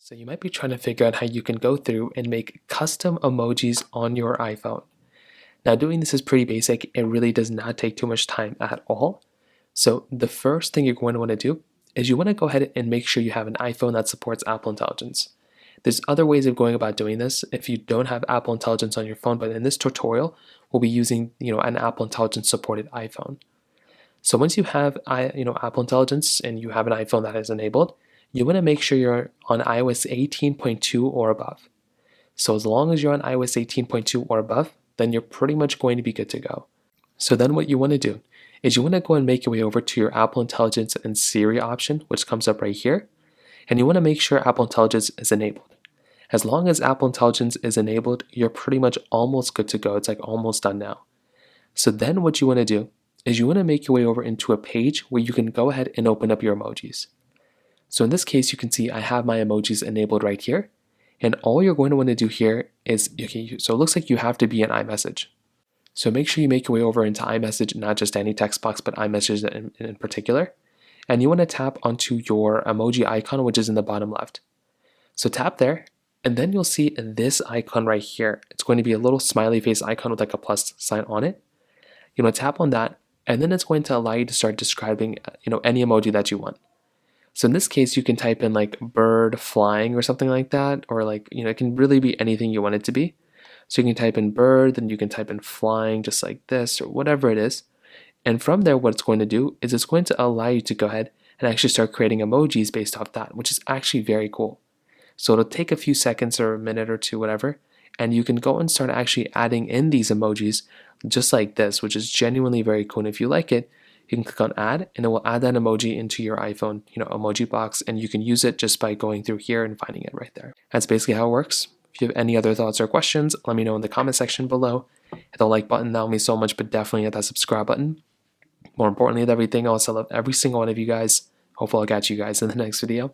So you might be trying to figure out how you can go through and make custom emojis on your iPhone. Now doing this is pretty basic. It really does not take too much time at all. So the first thing you're going to want to do is you want to go ahead and make sure you have an iPhone that supports Apple Intelligence. There's other ways of going about doing this if you don't have Apple Intelligence on your phone, but in this tutorial, we'll be using an Apple Intelligence supported iPhone. So once you have Apple Intelligence and you have an iPhone that is enabled, you want to make sure you're on iOS 18.2 or above. So as long as you're on iOS 18.2 or above, then you're pretty much going to be good to go. So then what you want to do is you want to go and make your way over to your Apple Intelligence and Siri option, which comes up right here. And you want to make sure Apple Intelligence is enabled. As long as Apple Intelligence is enabled, you're pretty much almost good to go. It's like almost done now. So then what you want to do is you want to make your way over into a page where you can go ahead and open up your emojis. So in this case, you can see I have my emojis enabled right here. And all you're going to want to do here is, so it looks like you have to be in iMessage. So make sure you make your way over into iMessage, not just any text box, but iMessage in particular. And you want to tap onto your emoji icon, which is in the bottom left. So tap there, and then you'll see this icon right here. It's going to be a little smiley face icon with like a plus sign on it. You want to tap on that, and then it's going to allow you to start describing any emoji that you want. So in this case, you can type in like bird flying or something like that, or like, it can really be anything you want it to be. So you can type in bird, then you can type in flying just like this or whatever it is. And from there, what it's going to do is it's going to allow you to go ahead and actually start creating emojis based off that, which is actually very cool. So it'll take a few seconds or a minute or two, whatever, and you can go and start actually adding in these emojis just like this, which is genuinely very cool. And if you like it, you can click on add and it will add that emoji into your iPhone, emoji box, and you can use it just by going through here and finding it right there. That's basically how it works. If you have any other thoughts or questions, let me know in the comment section below. Hit the like button, that would mean so much, but definitely hit that subscribe button. More importantly than everything else, I love every single one of you guys. Hopefully I'll catch you guys in the next video.